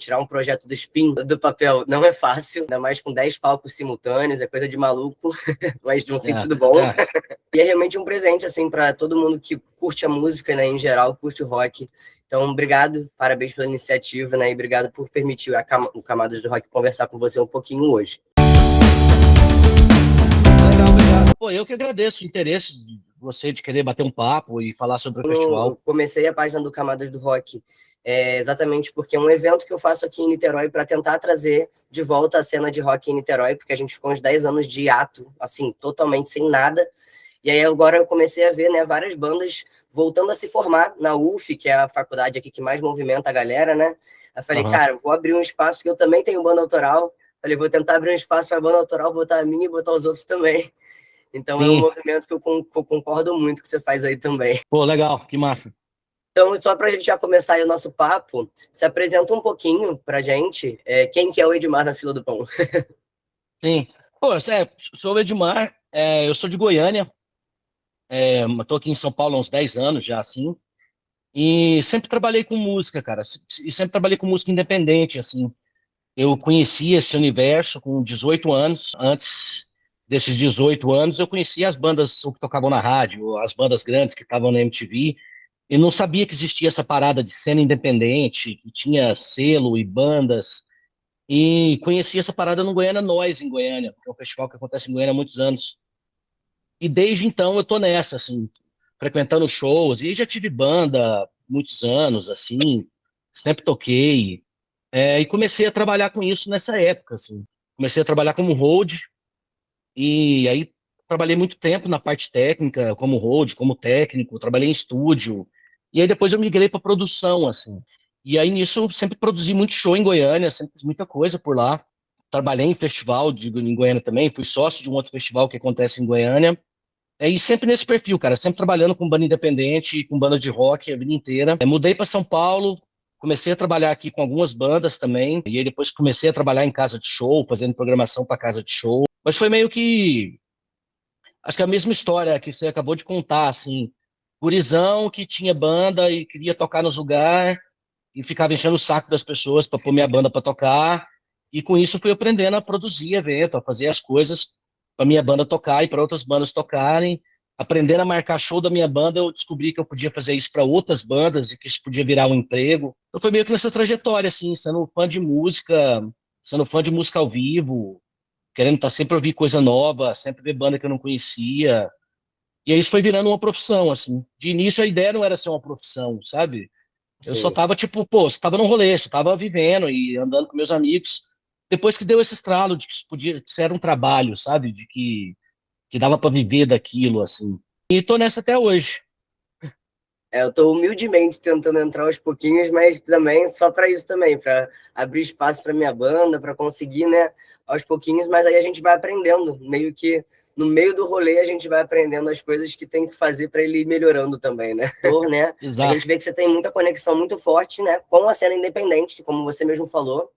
Tirar um projeto do Spin do papel não é fácil, ainda mais com 10 palcos simultâneos, é coisa de maluco, mas de um sentido bom. E é realmente um presente, assim, para todo mundo que curte a música, né, em geral, curte o rock. Então, obrigado, parabéns pela iniciativa, né, e obrigado por permitir o Camadas do Rock conversar com você um pouquinho hoje. Legal, obrigado. Pô, eu que agradeço o interesse de você de querer bater um papo e falar sobre o festival. Eu comecei a página do Camadas do Rock exatamente porque é um evento que eu faço aqui em Niterói para tentar trazer de volta a cena de rock em Niterói, porque a gente ficou uns 10 anos de hiato, assim, totalmente sem nada. E aí agora eu comecei a ver, né, várias bandas voltando a se formar na UF, que é a faculdade aqui que mais movimenta a galera, né? Eu falei, cara, vou abrir um espaço, porque eu também tenho banda autoral. Falei, vou tentar abrir um espaço para banda autoral, botar a minha e botar os outros também. Então Sim. É um movimento que eu concordo muito com o que você faz aí também. Pô, legal, que massa. Então, só para a gente já começar aí o nosso papo, se apresenta um pouquinho para gente quem que é o Edmar na fila do pão. Sim. Pô, sou o Edmar, eu sou de Goiânia, estou aqui em São Paulo há uns 10 anos já, assim, e sempre trabalhei com música, cara, e sempre trabalhei com música independente, assim. Eu conheci esse universo com 18 anos. Antes desses 18 anos, eu conhecia as bandas que tocavam na rádio, as bandas grandes que estavam na MTV, e não sabia que existia essa parada de cena independente, que tinha selo e bandas. E conheci essa parada no Goiânia Noise, em Goiânia, que é um festival que acontece em Goiânia há muitos anos. E desde então eu tô nessa, assim, frequentando shows, e já tive banda muitos anos, assim, sempre toquei. E comecei a trabalhar com isso nessa época, assim. Comecei a trabalhar como road, e aí trabalhei muito tempo na parte técnica, como road, como técnico, trabalhei em estúdio, e aí depois eu migrei para produção, assim. E aí nisso eu sempre produzi muito show em Goiânia, sempre fiz muita coisa por lá. Trabalhei em festival em Goiânia também, fui sócio de um outro festival que acontece em Goiânia. E sempre nesse perfil, cara, sempre trabalhando com banda independente, com banda de rock a vida inteira. Mudei para São Paulo, comecei a trabalhar aqui com algumas bandas também, e aí depois comecei a trabalhar em casa de show, fazendo programação para casa de show. Mas foi meio que, acho que a mesma história que você acabou de contar, assim, gurizão que tinha banda e queria tocar nos lugares e ficava enchendo o saco das pessoas para pôr minha banda para tocar. E com isso fui aprendendo a produzir evento, a fazer as coisas para minha banda tocar e para outras bandas tocarem. Aprendendo a marcar show da minha banda, eu descobri que eu podia fazer isso para outras bandas e que isso podia virar um emprego. Então foi meio que nessa trajetória, assim, sendo fã de música ao vivo, querendo estar sempre ouvir coisa nova, sempre ver banda que eu não conhecia. E aí isso foi virando uma profissão, assim. De início a ideia não era ser uma profissão, sabe? Eu Sim. só tava, tipo, só tava num rolê, só tava vivendo e andando com meus amigos. Depois que deu esse estralo de que isso era um trabalho, sabe? Que dava para viver daquilo, assim. E tô nessa até hoje. Eu tô humildemente tentando entrar aos pouquinhos, mas também só para isso também, para abrir espaço para minha banda, para conseguir, né, aos pouquinhos, mas aí a gente vai aprendendo, meio que no meio do rolê a gente vai aprendendo as coisas que tem que fazer para ele ir melhorando também, né? Né? A gente vê que você tem muita conexão muito forte, né, com a cena independente, como você mesmo falou.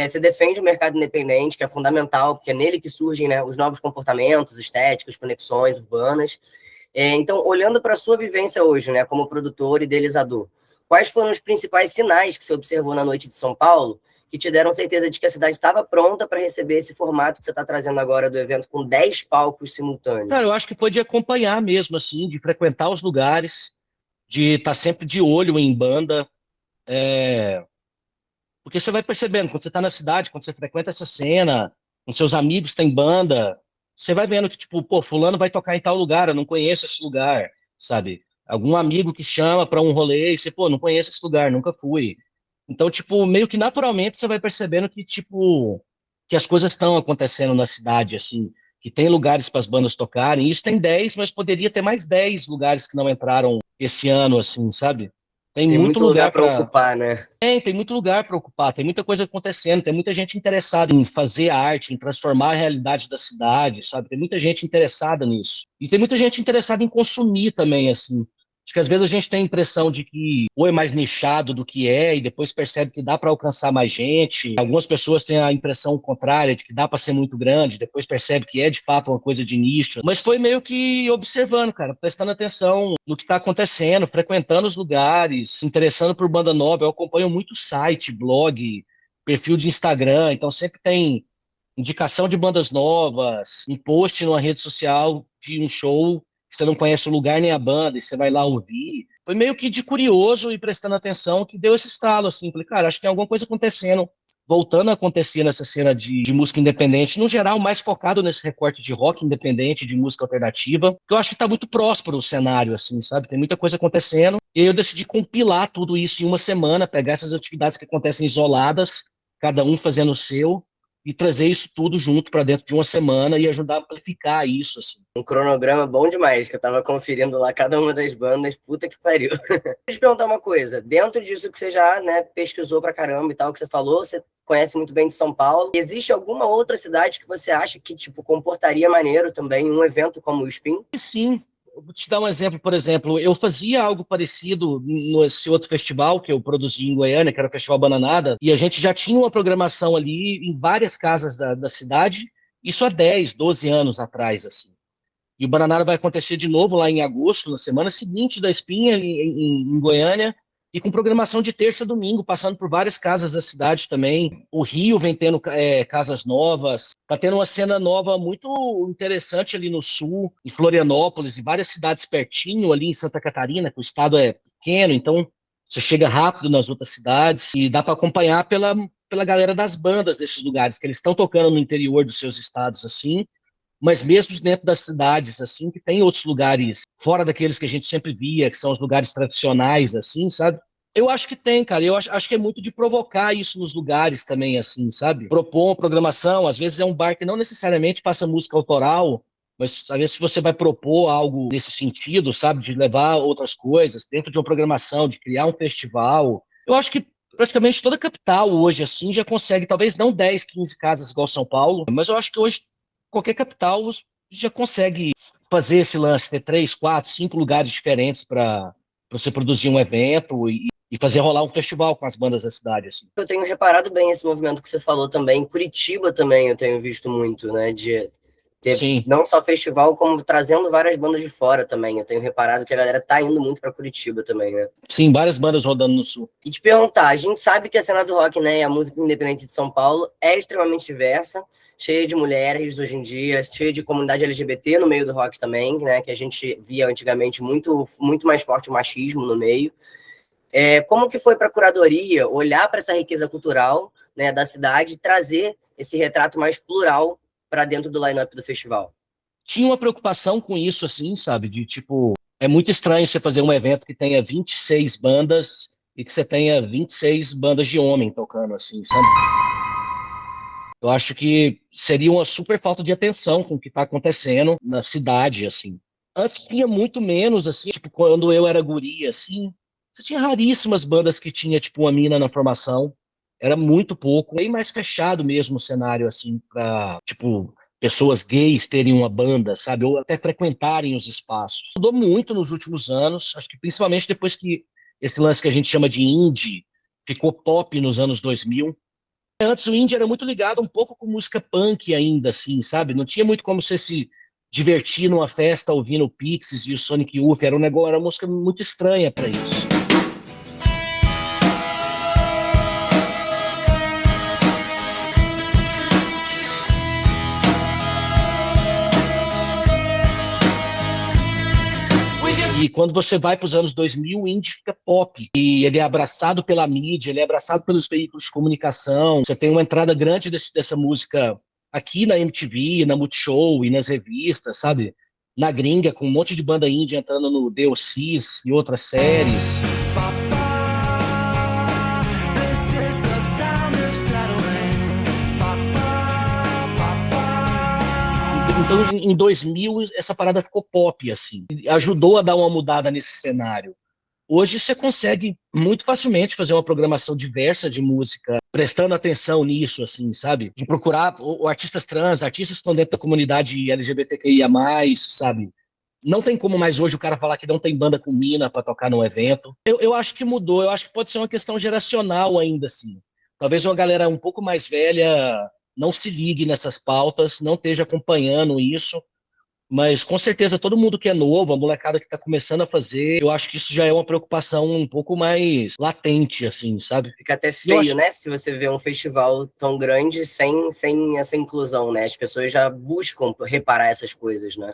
Você defende o mercado independente, que é fundamental, porque é nele que surgem, né, os novos comportamentos, estéticos, conexões urbanas. Então, olhando para a sua vivência hoje, né, como produtor e idealizador, quais foram os principais sinais que você observou na noite de São Paulo que te deram certeza de que a cidade estava pronta para receber esse formato que você está trazendo agora do evento com 10 palcos simultâneos? Cara, eu acho que foi de acompanhar mesmo, assim, de frequentar os lugares, de estar sempre de olho em banda. Porque você vai percebendo, quando você está na cidade, quando você frequenta essa cena, com seus amigos tem banda, você vai vendo que, tipo, pô, fulano vai tocar em tal lugar, eu não conheço esse lugar, sabe? Algum amigo que chama para um rolê e você, pô, não conheço esse lugar, nunca fui. Então, tipo, meio que naturalmente você vai percebendo que, tipo, que as coisas estão acontecendo na cidade, assim, que tem lugares para as bandas tocarem. Isso tem 10, mas poderia ter mais 10 lugares que não entraram esse ano, assim, sabe? Tem muito lugar para ocupar, né? Tem muito lugar para ocupar, tem muita coisa acontecendo, tem muita gente interessada em fazer arte, em transformar a realidade da cidade, sabe? Tem muita gente interessada nisso. E tem muita gente interessada em consumir também, assim. Acho que às vezes a gente tem a impressão de que ou é mais nichado do que é, e depois percebe que dá para alcançar mais gente. Algumas pessoas têm a impressão contrária de que dá para ser muito grande, depois percebe que é de fato uma coisa de nicho. Mas foi meio que observando, cara, prestando atenção no que está acontecendo, frequentando os lugares, se interessando por banda nova. Eu acompanho muito site, blog, perfil de Instagram, então sempre tem indicação de bandas novas, um post numa rede social de um show que você não conhece o lugar nem a banda, e você vai lá ouvir. Foi meio que de curioso e prestando atenção que deu esse estalo, assim. Falei, cara, acho que tem alguma coisa acontecendo, voltando a acontecer nessa cena de música independente, no geral, mais focado nesse recorte de rock independente, de música alternativa, que eu acho que tá muito próspero o cenário, assim, sabe? Tem muita coisa acontecendo. E aí eu decidi compilar tudo isso em uma semana, pegar essas atividades que acontecem isoladas, cada um fazendo o seu, e trazer isso tudo junto para dentro de uma semana e ajudar a amplificar isso, assim. Um cronograma bom demais, que eu tava conferindo lá cada uma das bandas, puta que pariu. Deixa eu te perguntar uma coisa, dentro disso que você já, né, pesquisou pra caramba e tal, que você falou, você conhece muito bem de São Paulo, existe alguma outra cidade que você acha que, tipo, comportaria maneiro também um evento como o Spin? Sim, eu vou te dar um exemplo, por exemplo, eu fazia algo parecido nesse outro festival que eu produzi em Goiânia, que era o Festival Bananada, e a gente já tinha uma programação ali em várias casas da cidade, isso há 10, 12 anos atrás, assim. E o Bananada vai acontecer de novo lá em agosto, na semana seguinte da Espinha, em Goiânia, e com programação de terça a domingo, passando por várias casas da cidade também. O Rio vem tendo casas novas, tá tendo uma cena nova muito interessante ali no sul, em Florianópolis, e várias cidades pertinho, ali em Santa Catarina, que o estado é pequeno, então você chega rápido nas outras cidades e dá para acompanhar pela galera das bandas desses lugares, que eles estão tocando no interior dos seus estados assim, mas mesmo dentro das cidades, assim, que tem outros lugares fora daqueles que a gente sempre via, que são os lugares tradicionais, assim, sabe? Eu acho que tem, cara. Eu acho que é muito de provocar isso nos lugares também, assim, sabe? Propor uma programação. Às vezes é um bar que não necessariamente passa música autoral, mas às vezes se você vai propor algo nesse sentido, sabe? De levar outras coisas dentro de uma programação, de criar um festival. Eu acho que praticamente toda capital hoje, assim, já consegue, talvez não 10, 15 casas igual São Paulo, mas eu acho que hoje qualquer capital já consegue fazer esse lance, ter 3, 4, 5 lugares diferentes para você produzir um evento e fazer rolar um festival com as bandas da cidade. Assim. Eu tenho reparado bem esse movimento que você falou também. Em Curitiba também eu tenho visto muito, né? De ter Sim. não só festival, como trazendo várias bandas de fora também. Eu tenho reparado que a galera tá indo muito para Curitiba também, né? Sim, várias bandas rodando no sul. E te perguntar, a gente sabe que a cena do rock, né, e a música independente de São Paulo é extremamente diversa, cheia de mulheres hoje em dia, cheia de comunidade LGBT no meio do rock também, né, que a gente via antigamente muito, muito mais forte o machismo no meio. Como que foi para a curadoria olhar para essa riqueza cultural, né, da cidade e trazer esse retrato mais plural para dentro do line-up do festival? Tinha uma preocupação com isso, assim, sabe? De tipo, é muito estranho você fazer um evento que tenha 26 bandas e que você tenha 26 bandas de homem tocando, assim, sabe? Eu acho que seria uma super falta de atenção com o que está acontecendo na cidade, assim. Antes tinha muito menos, assim, tipo, quando eu era guri, assim, você tinha raríssimas bandas que tinha, tipo, uma mina na formação. Era muito pouco, bem mais fechado mesmo o cenário, assim, para, tipo, pessoas gays terem uma banda, sabe? Ou até frequentarem os espaços. Mudou muito nos últimos anos, acho que principalmente depois que esse lance que a gente chama de indie ficou pop nos anos 2000. Antes o indie era muito ligado um pouco com música punk ainda, assim, sabe? Não tinha muito como você se divertir numa festa ouvindo o Pixies e o Sonic Youth. Era um negócio, era uma música muito estranha para isso. E quando você vai para os anos 2000, o indie fica pop. E ele é abraçado pela mídia, ele é abraçado pelos veículos de comunicação. Você tem uma entrada grande dessa música aqui na MTV, na Multishow e nas revistas, sabe? Na gringa, com um monte de banda indie entrando no The O.C.s e outras séries. Então, em 2000, essa parada ficou pop, assim. Ajudou a dar uma mudada nesse cenário. Hoje você consegue muito facilmente fazer uma programação diversa de música, prestando atenção nisso, assim, sabe? De procurar artistas trans, artistas que estão dentro da comunidade LGBTQIA+, sabe? Não tem como mais hoje o cara falar que não tem banda com mina para tocar num evento. Eu acho que mudou, eu acho que pode ser uma questão geracional ainda, assim. Talvez uma galera um pouco mais velha não se ligue nessas pautas, não esteja acompanhando isso, Mas com certeza todo mundo que é novo, a molecada que tá começando a fazer, eu acho que isso já é uma preocupação um pouco mais latente, assim, sabe? Fica até E eu feio, acho né? Se você vê um festival tão grande sem essa inclusão, né? As pessoas já buscam reparar essas coisas, né?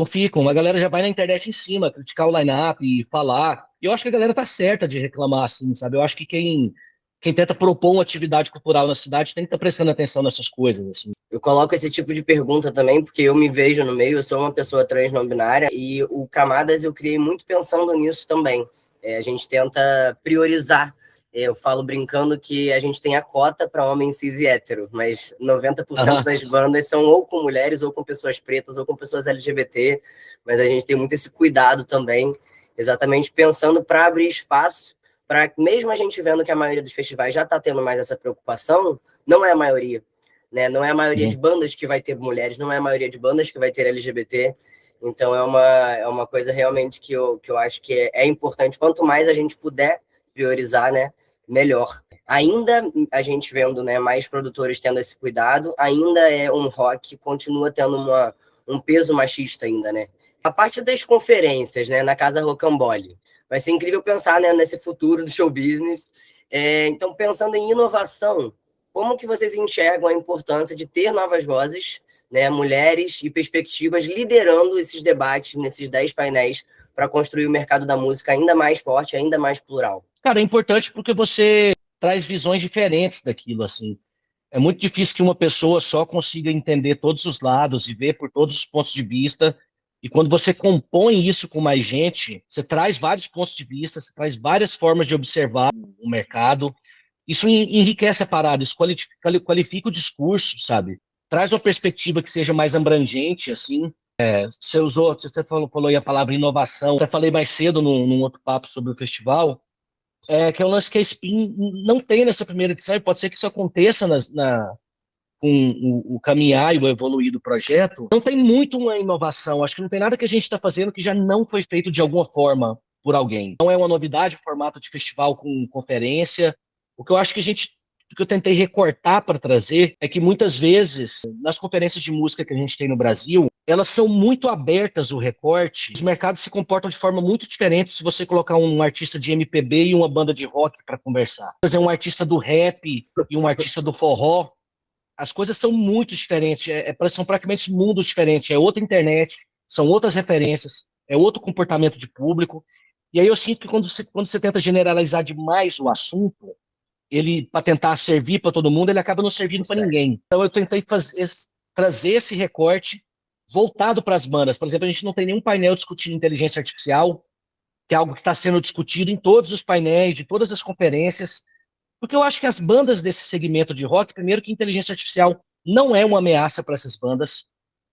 ficam. A galera já vai na internet em cima, criticar o line-up e falar. E eu acho que a galera tá certa de reclamar, assim, sabe? Eu acho que quem tenta propor uma atividade cultural na cidade tem que estar prestando atenção nessas coisas, assim. Eu coloco esse tipo de pergunta também, porque eu me vejo no meio, eu sou uma pessoa trans não binária, e o Camadas eu criei muito pensando nisso também. A gente tenta priorizar. Eu falo brincando que a gente tem a cota para homem cis e hétero, mas 90% Aham. das bandas são ou com mulheres, ou com pessoas pretas, ou com pessoas LGBT, mas a gente tem muito esse cuidado também, exatamente pensando para abrir espaço, para mesmo a gente vendo que a maioria dos festivais já está tendo mais essa preocupação, não é a maioria, né? Não é a maioria de Uhum. bandas que vai ter mulheres, não é a maioria de bandas que vai ter LGBT. Então é uma coisa realmente que eu acho que é importante. Quanto mais a gente puder priorizar, né, melhor. Ainda a gente vendo, né, mais produtores tendo esse cuidado, ainda é um rock que continua tendo um peso machista ainda, né? A parte das conferências, né, na Casa Rocambole, vai ser incrível pensar, né, nesse futuro do show business. Então, pensando em inovação, como que vocês enxergam a importância de ter novas vozes, né, mulheres e perspectivas liderando esses debates nesses 10 painéis para construir o mercado da música ainda mais forte, ainda mais plural? Cara, é importante porque você traz visões diferentes daquilo, assim. É muito difícil que uma pessoa só consiga entender todos os lados e ver por todos os pontos de vista. E quando você compõe isso com mais gente, você traz vários pontos de vista, você traz várias formas de observar o mercado. Isso enriquece a parada, isso qualifica o discurso, sabe? Traz uma perspectiva que seja mais abrangente, assim. Você falou aí a palavra inovação. Até falei mais cedo num outro papo sobre o festival, que é um lance que a Spin não tem nessa primeira edição, e pode ser que isso aconteça com o caminhar e o evoluir do projeto. Não tem muito uma inovação, acho que não tem nada que a gente está fazendo que já não foi feito de alguma forma por alguém. Não é uma novidade o formato de festival com conferência. O que eu acho que que eu tentei recortar para trazer é que muitas vezes, nas conferências de música que a gente tem no Brasil, elas são muito abertas o recorte. Os mercados se comportam de forma muito diferente se você colocar um artista de MPB e uma banda de rock para conversar. Por exemplo, um artista do rap e um artista do forró, as coisas são muito diferentes, são praticamente mundos diferentes, é outra internet, são outras referências, é outro comportamento de público. E aí eu sinto que quando você tenta generalizar demais o assunto, ele, para tentar servir para todo mundo, ele acaba não servindo para Consegue. ninguém. Então eu tentei trazer esse recorte voltado para as bandas. Por exemplo, a gente não tem nenhum painel discutindo inteligência artificial, que é algo que está sendo discutido em todos os painéis, de todas as conferências, porque eu acho que as bandas desse segmento de rock, primeiro que inteligência artificial não é uma ameaça para essas bandas,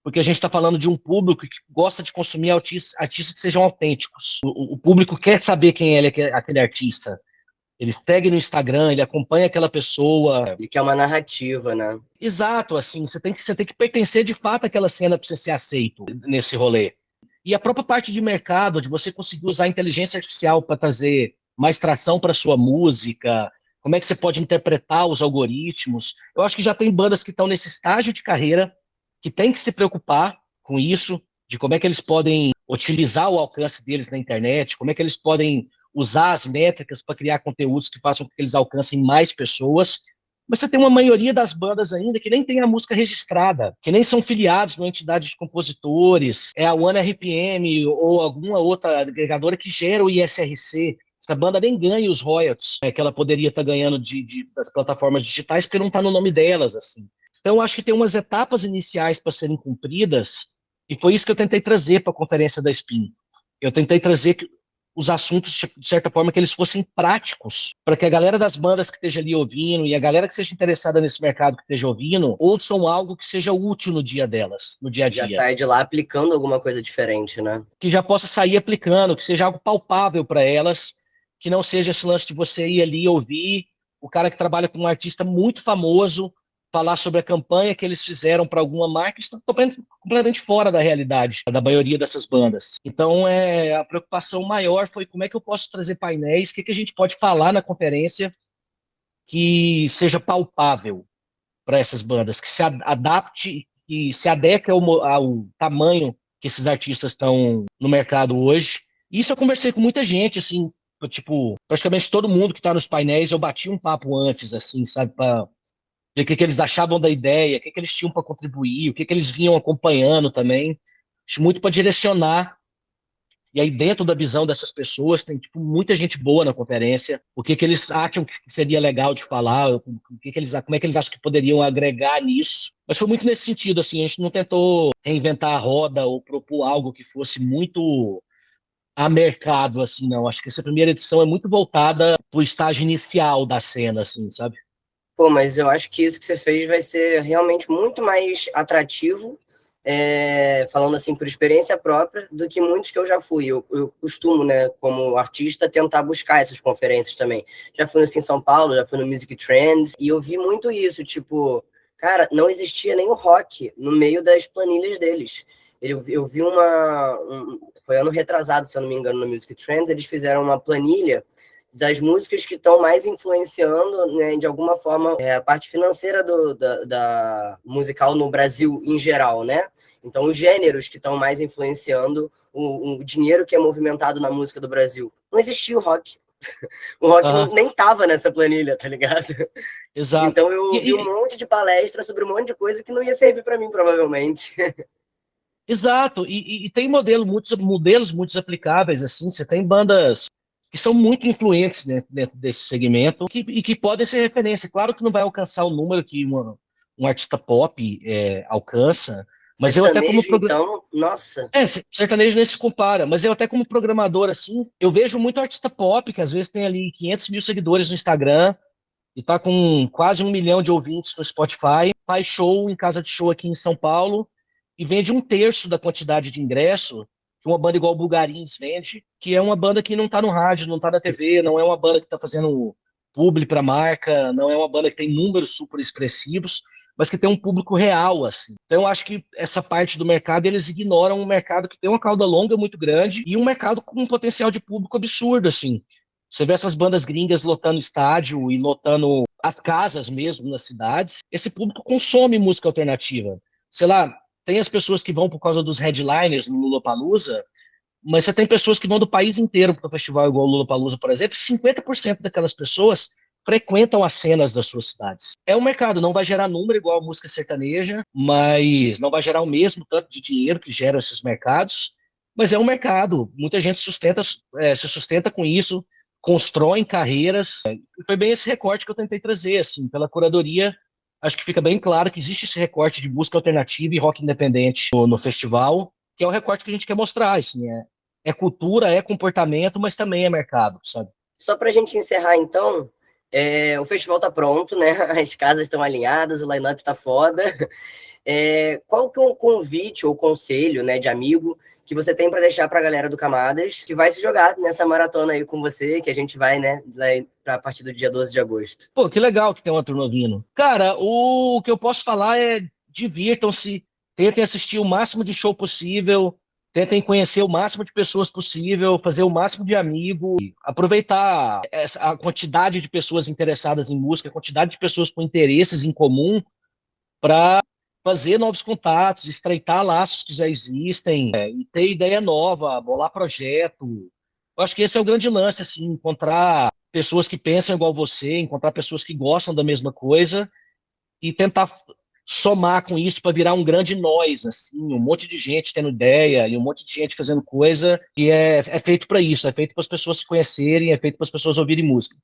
porque a gente está falando de um público que gosta de consumir artistas que sejam autênticos. O público quer saber quem é aquele artista. Ele segue no Instagram, ele acompanha aquela pessoa. E que é uma narrativa, né? Exato, assim, você tem que pertencer de fato àquela cena para você ser aceito nesse rolê. E a própria parte de mercado, de você conseguir usar a inteligência artificial para trazer mais tração para sua música, como é que você pode interpretar os algoritmos. Eu acho que já tem bandas que estão nesse estágio de carreira que tem que se preocupar com isso, de como é que eles podem utilizar o alcance deles na internet, como é que eles podem usar as métricas para criar conteúdos que façam com que eles alcancem mais pessoas. Mas você tem uma maioria das bandas ainda que nem tem a música registrada, que nem são filiados numa entidade de compositores, é a One RPM ou alguma outra agregadora que gera o ISRC. Essa banda nem ganha os royalties, que ela poderia estar ganhando das plataformas digitais, porque não está no nome delas, assim. Então, eu acho que tem umas etapas iniciais para serem cumpridas, e foi isso que eu tentei trazer para a conferência da Spin. Eu tentei trazer os assuntos, de certa forma, que eles fossem práticos, para que a galera das bandas que esteja ali ouvindo e a galera que seja interessada nesse mercado que esteja ouvindo, ouçam algo que seja útil no dia delas, no dia a Já dia. sai de lá aplicando alguma coisa diferente, né? Que já possa sair aplicando, que seja algo palpável para elas, que não seja esse lance de você ir ali ouvir o cara que trabalha com um artista muito famoso falar sobre a campanha que eles fizeram para alguma marca, está completamente fora da realidade da maioria dessas bandas. Então, a preocupação maior foi como é que eu posso trazer painéis, o que a gente pode falar na conferência que seja palpável para essas bandas, que se adapte e se adeque ao tamanho que esses artistas estão no mercado hoje. Isso eu conversei com muita gente, assim, tipo, praticamente todo mundo que está nos painéis, eu bati um papo antes, assim, sabe, para ver o que eles achavam da ideia, o que eles tinham para contribuir, o que eles vinham acompanhando também. Acho muito para direcionar. E aí, dentro da visão dessas pessoas, tem tipo, muita gente boa na conferência. O que eles acham que seria legal de falar, como é que eles acham que poderiam agregar nisso. Mas foi muito nesse sentido, assim, a gente não tentou reinventar a roda ou propor algo que fosse muito a mercado, assim, não. Acho que essa primeira edição é muito voltada para o estágio inicial da cena, assim, sabe? Pô, mas eu acho que isso que você fez vai ser realmente muito mais atrativo, falando assim por experiência própria, do que muitos que eu já fui. Eu costumo, né, como artista, tentar buscar essas conferências também. Já fui no Sim São Paulo, já fui no Music Trends, e eu vi muito isso, tipo, cara, não existia nem o rock no meio das planilhas deles. Eu vi foi ano retrasado, se eu não me engano, no Music Trends, eles fizeram uma planilha das músicas que estão mais influenciando, né, de alguma forma, a parte financeira da musical no Brasil em geral, né? Então, os gêneros que estão mais influenciando o dinheiro que é movimentado na música do Brasil. Não existia o rock. O rock Aham, nem tava nessa planilha, tá ligado? exato. Então, eu ouvi um monte de palestra sobre um monte de coisa que não ia servir para mim, provavelmente. Exato, e tem modelos muito aplicáveis, assim, você tem bandas que são muito influentes desse segmento e que podem ser referência. Claro que não vai alcançar o número que um artista pop alcança, mas eu até como Sertanejo, então, nossa. sertanejo nem se compara, mas eu até como programador, assim, eu vejo muito artista pop que às vezes tem ali 500 mil seguidores no Instagram e tá com quase 1 milhão de ouvintes no Spotify, faz show em casa de show aqui em São Paulo e vende um terço da quantidade de ingresso que uma banda igual o Bulgarins vende, que é uma banda que não tá no rádio, não tá na TV, não é uma banda que tá fazendo publi para marca, não é uma banda que tem números super expressivos, mas que tem um público real, assim. Então eu acho que essa parte do mercado, eles ignoram um mercado que tem uma cauda longa muito grande e um mercado com um potencial de público absurdo, assim. Você vê essas bandas gringas lotando estádio e lotando as casas mesmo nas cidades. Esse público consome música alternativa. Sei lá, tem as pessoas que vão por causa dos headliners no Lollapalooza, mas você tem pessoas que vão do país inteiro para o festival igual o Lollapalooza, por exemplo, e 50% daquelas pessoas frequentam as cenas das suas cidades. É um mercado, não vai gerar número igual a música sertaneja, mas não vai gerar o mesmo tanto de dinheiro que geram esses mercados, mas é um mercado. Muita gente se sustenta com isso, constroem carreiras. Foi bem esse recorte que eu tentei trazer, assim, pela curadoria. Acho que fica bem claro que existe esse recorte de música alternativa e rock independente no festival, que é o recorte que a gente quer mostrar, assim, é cultura, é comportamento, mas também é mercado, sabe? Só para a gente encerrar, então, o festival tá pronto, né? As casas estão alinhadas, o line-up tá foda. Qual que é o convite ou conselho, né, de amigo que você tem para deixar para a galera do Camadas que vai se jogar nessa maratona aí com você, que a gente vai, né, para a partir do dia 12 de agosto? Pô, que legal que tem uma turma vindo. Cara, o que eu posso falar é divirtam-se, tentem assistir o máximo de show possível, tentem conhecer o máximo de pessoas possível, fazer o máximo de amigo, aproveitar a quantidade de pessoas interessadas em música, a quantidade de pessoas com interesses em comum para fazer novos contatos, estreitar laços que já existem, e ter ideia nova, bolar projeto. Eu acho que esse é o grande lance, assim, encontrar pessoas que pensam igual você, encontrar pessoas que gostam da mesma coisa e tentar somar com isso para virar um grande nós, assim, um monte de gente tendo ideia e um monte de gente fazendo coisa e é feito para isso, é feito para as pessoas se conhecerem, é feito para as pessoas ouvirem música.